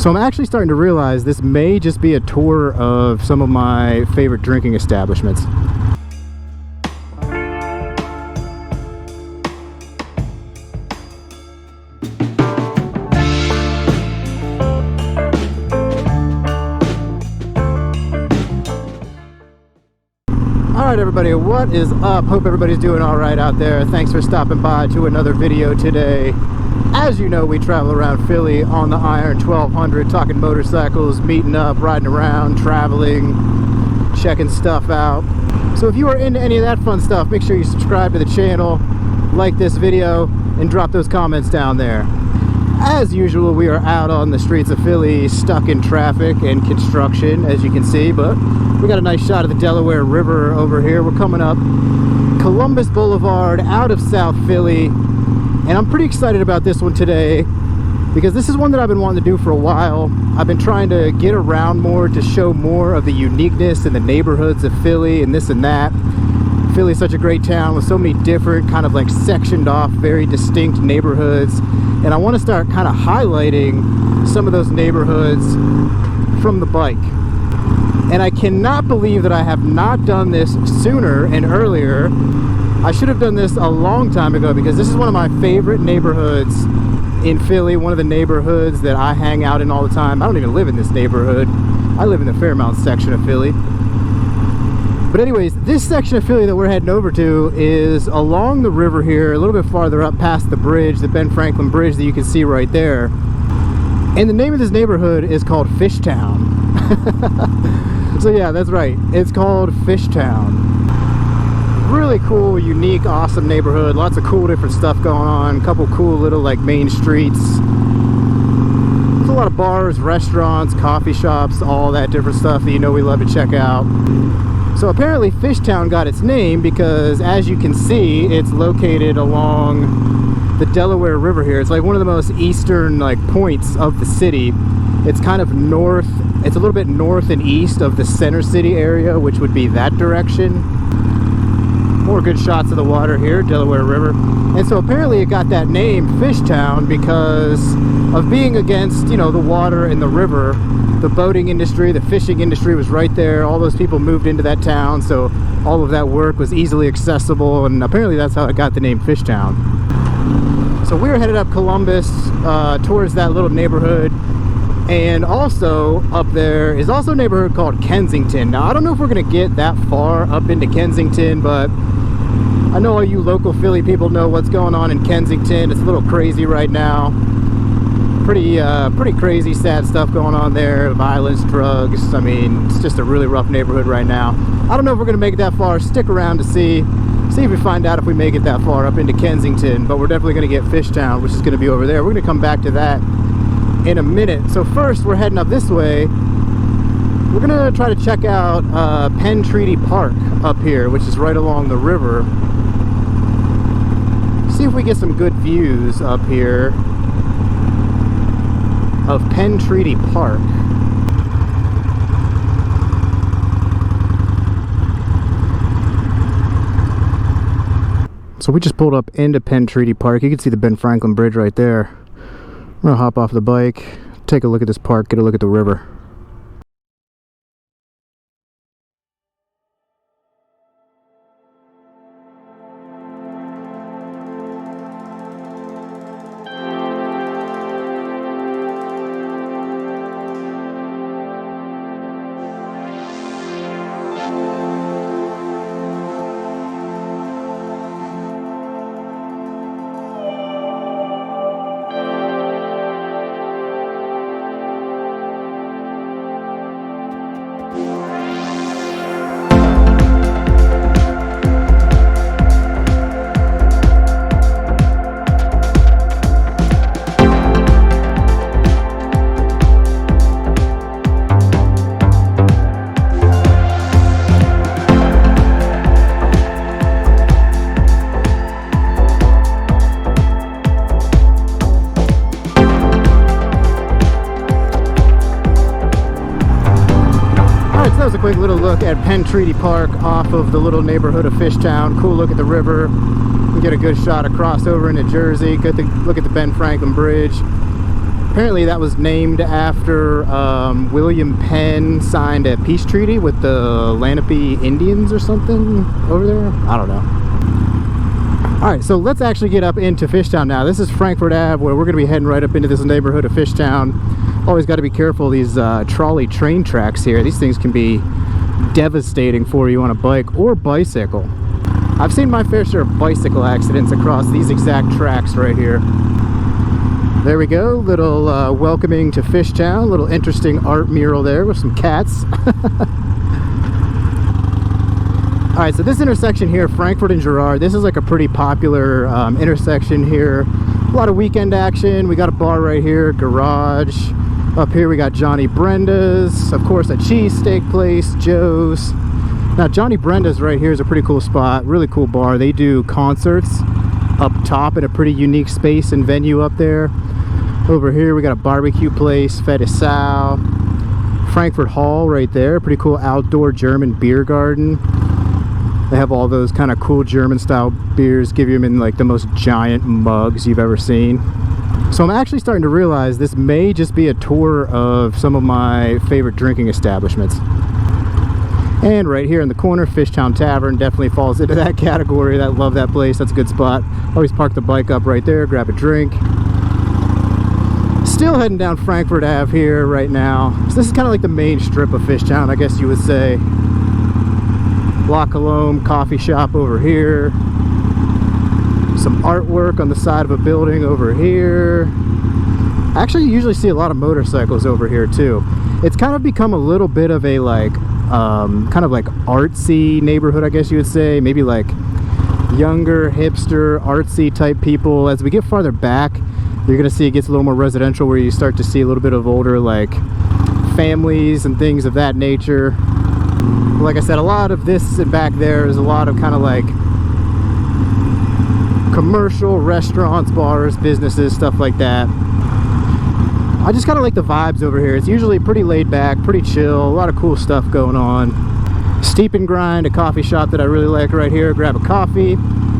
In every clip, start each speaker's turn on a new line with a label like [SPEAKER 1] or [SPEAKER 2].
[SPEAKER 1] So I'm actually starting to realize this may just be a tour of some of my favorite drinking establishments. Alright everybody, what is up? Hope everybody's doing alright out there. Thanks for stopping by to another video today. As you know, we travel around Philly on the Iron 1200, talking motorcycles, meeting up, riding around, traveling, checking stuff out. So if you are into any of that fun stuff, make sure you subscribe to the channel, like this video, and drop those comments down there. As usual, we are out on the streets of Philly, stuck in traffic and construction, as you can see, but we got a nice shot of the Delaware River over here. We're coming up Columbus Boulevard out of South Philly, and I'm pretty excited about this one today because this is one that I've been wanting to do for a while. I've been trying to get around more to show more of the uniqueness in the neighborhoods of Philly and this and that. Philly's such a great town with so many different kind of like sectioned off, very distinct neighborhoods, and I want to start kind of highlighting some of those neighborhoods from the bike. And I cannot believe that I have not done this sooner and earlier. I should have done this a long time ago because this is one of my favorite neighborhoods in Philly, one of the neighborhoods that I hang out in all the time. I don't even live in this neighborhood. I live in the Fairmount section of Philly. But anyways, this section of Philly that we're heading over to is along the river here, a little bit farther up past the bridge, the Ben Franklin Bridge that you can see right there. And the name of this neighborhood is called Fishtown. So yeah, that's right. It's called Fishtown. Really cool, unique, awesome neighborhood. Lots of cool different stuff going on. A couple cool little like main streets. There's a lot of bars, restaurants, coffee shops, all that different stuff that you know we love to check out. So apparently Fishtown got its name because, as you can see, it's located along the Delaware River here. It's like one of the most eastern like points of the city. It's kind of north, it's a little bit north and east of the center city area, which would be that direction. More good shots of the water here, Delaware River. And so apparently it got that name, Fishtown, because of being against, you know, the water and the river. The boating industry, the fishing industry was right there. All those people moved into that town, so all of that work was easily accessible, and apparently that's how it got the name Fishtown. So we're headed up Columbus towards that little neighborhood, and also up there is also a neighborhood called Kensington. Now I don't know if we're gonna get that far up into Kensington, but I know all you local Philly people know what's going on in Kensington. It's a little crazy right now. Pretty crazy, sad stuff going on there. Violence, drugs. I mean, it's just a really rough neighborhood right now. I don't know if we're gonna make it that far. Stick around to see if we find out if we make it that far up into Kensington. But we're definitely gonna get Fishtown, which is gonna be over there. We're gonna come back to that in a minute. So first, we're heading up this way. We're gonna try to check out Penn Treaty Park up here, which is right along the river. See if we get some good views up here of Penn Treaty Park. So we just pulled up into Penn Treaty Park. You can see the Ben Franklin Bridge right there. I'm gonna hop off the bike, take a look at this park, get a look at the river. That was a quick little look at Penn Treaty Park off of the little neighborhood of Fishtown. Cool look at the river. We get a good shot across over into Jersey. Good to look at the Ben Franklin Bridge. Apparently that was named after William Penn signed a peace treaty with the Lenape Indians or something over there. I don't know. Alright, so let's actually get up into Fishtown now. This is Frankfort Ave, where we're going to be heading right up into this neighborhood of Fishtown. Always got to be careful of these trolley train tracks here. These things can be devastating for you on a bike or bicycle. I've seen my fair share of bicycle accidents across these exact tracks right here. There we go, little welcoming to Fishtown, little interesting art mural there with some cats. Alright, so this intersection here, Frankfort and Girard, this is like a pretty popular intersection here. A lot of weekend action. We got a bar right here, garage. Up here we got Johnny Brenda's, of course a cheesesteak place, Joe's. Now Johnny Brenda's right here is a pretty cool spot, really cool bar. They do concerts up top in a pretty unique space and venue up there. Over here we got a barbecue place, Feta Sal. Frankfurt Hall right there, pretty cool outdoor German beer garden. They have all those kind of cool German style beers, give you them in like the most giant mugs you've ever seen. So I'm actually starting to realize this may just be a tour of some of my favorite drinking establishments. And right here in the corner, Fishtown Tavern definitely falls into that category. I love that place, that's a good spot. Always park the bike up right there, grab a drink. Still heading down Frankfort Ave here right now. So this is kind of like the main strip of Fishtown, I guess you would say. La Colombe coffee shop over here. Some artwork on the side of a building over here. Actually, you usually see a lot of motorcycles over here too. It's kind of become a little bit of a like, kind of like artsy neighborhood, I guess you would say. Maybe like younger, hipster, artsy type people. As we get farther back, you're gonna see it gets a little more residential, where you start to see a little bit of older like families and things of that nature. Like I said, a lot of this and back there is a lot of kind of like commercial, restaurants, bars, businesses, stuff like that. I just kind of like the vibes over here. It's usually pretty laid back, pretty chill, a lot of cool stuff going on. Steep and Grind, a coffee shop that I really like right here. Grab a coffee,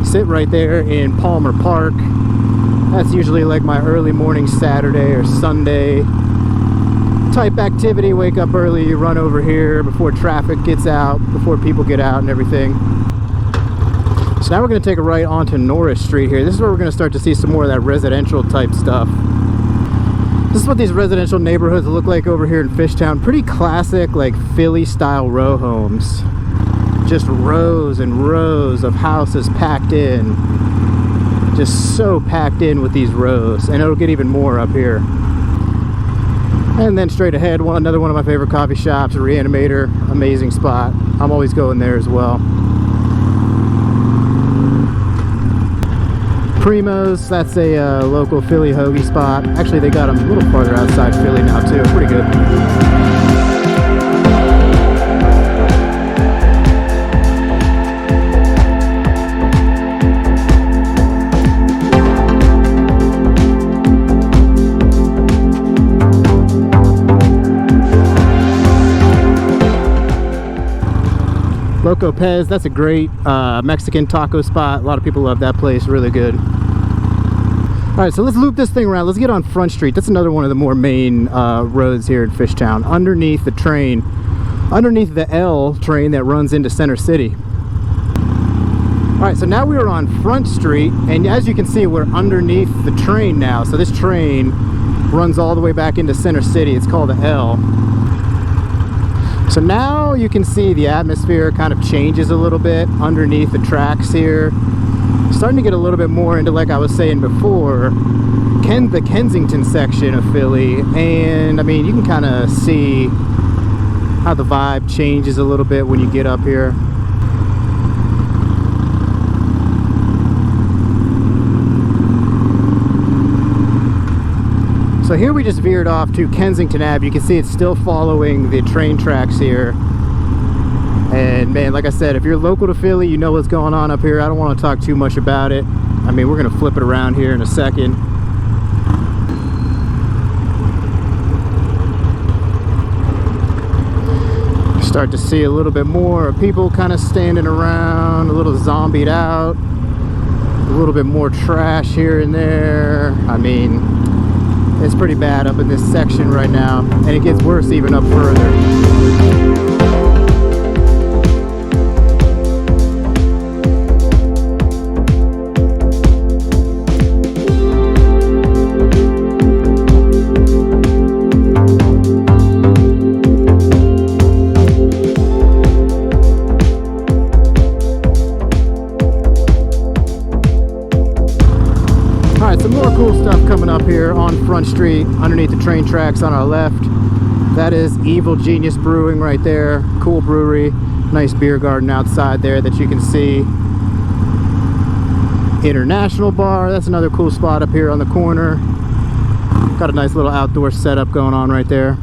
[SPEAKER 1] sit right there in Palmer Park. That's usually like my early morning Saturday or Sunday type activity. Wake up early, run over here before traffic gets out, before people get out and everything. So now we're going to take a right onto Norris Street here. This is where we're going to start to see some more of that residential type stuff. This is what these residential neighborhoods look like over here in Fishtown. Pretty classic like Philly style row homes. Just rows and rows of houses packed in. Just so packed in with these rows, and it'll get even more up here. And then straight ahead, another one of my favorite coffee shops, Reanimator, amazing spot. I'm always going there as well. Primo's, that's a local Philly hoagie spot. Actually, they got them a little farther outside Philly now too, pretty good. Loco Pez, that's a great Mexican taco spot. A lot of people love that place, really good. Alright, so let's loop this thing around. Let's get on Front Street. That's another one of the more main roads here in Fishtown. Underneath the train, underneath the L train that runs into Center City. Alright, so now we are on Front Street, and as you can see, we're underneath the train now. So this train runs all the way back into Center City. It's called the L. So now you can see the atmosphere kind of changes a little bit underneath the tracks here. Starting to get a little bit more into, like I was saying before, the Kensington section of Philly. And I mean, you can kind of see how the vibe changes a little bit when you get up here. So here we just veered off to Kensington Ave. You can see it's still following the train tracks here. And man, like I said, if you're local to Philly, you know what's going on up here. I don't want to talk too much about it. I mean, we're going to flip it around here in a second. Start to see a little bit more people kind of standing around, a little zombied out. A little bit more trash here and there. I mean, It's pretty bad up in this section right now, and it gets worse even up further. Some more cool stuff coming up here on Front Street underneath the train tracks on our left. That is Evil Genius Brewing right there. Cool brewery. Nice beer garden outside there that you can see. International Bar. That's another cool spot up here on the corner. Got a nice little outdoor setup going on right there.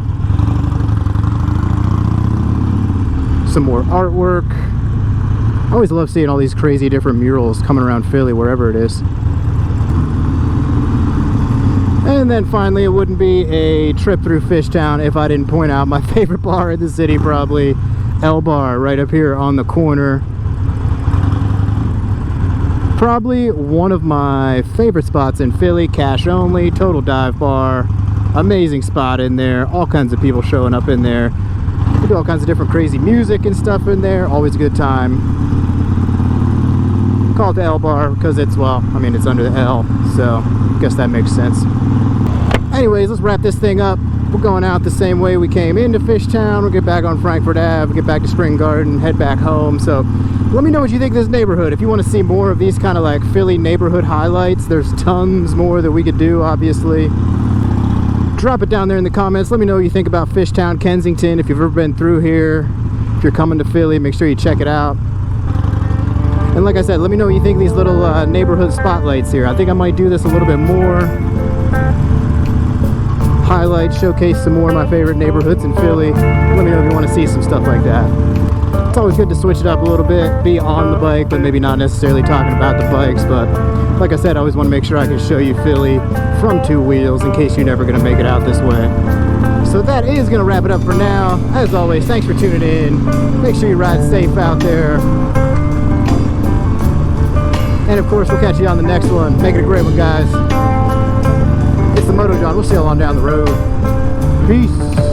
[SPEAKER 1] Some more artwork. I always love seeing all these crazy different murals coming around Philly, wherever it is. And then finally, it wouldn't be a trip through Fishtown if I didn't point out my favorite bar in the city, probably L Bar, right up here on the corner. Probably one of my favorite spots in Philly, cash only, total dive bar. Amazing spot in there, all kinds of people showing up in there. We do all kinds of different crazy music and stuff in there, always a good time. Call it the L Bar because it's, well, I mean, it's under the L, so I guess that makes sense. Anyways, let's wrap this thing up. We're going out the same way we came into Fishtown. We'll get back on Frankfurt Ave, get back to Spring Garden, head back home. So let me know what you think of this neighborhood. If you want to see more of these kind of like Philly neighborhood highlights, there's tons more that we could do, obviously. Drop it down there in the comments. Let me know what you think about Fishtown, Kensington. If you've ever been through here, if you're coming to Philly, make sure you check it out. And like I said, let me know what you think of these little neighborhood spotlights here. I think I might do this a little bit more. Highlight, showcase some more of my favorite neighborhoods in Philly. Let me know if you want to see some stuff like that. It's always good to switch it up a little bit, be on the bike, but maybe not necessarily talking about the bikes. But like I said, I always want to make sure I can show you Philly from two wheels in case you're never going to make it out this way. So that is going to wrap it up for now. As always, thanks for tuning in. Make sure you ride safe out there. And of course, we'll catch you on the next one. Make it a great one, guys. It's the Moto John. We'll see you all on down the road. Peace.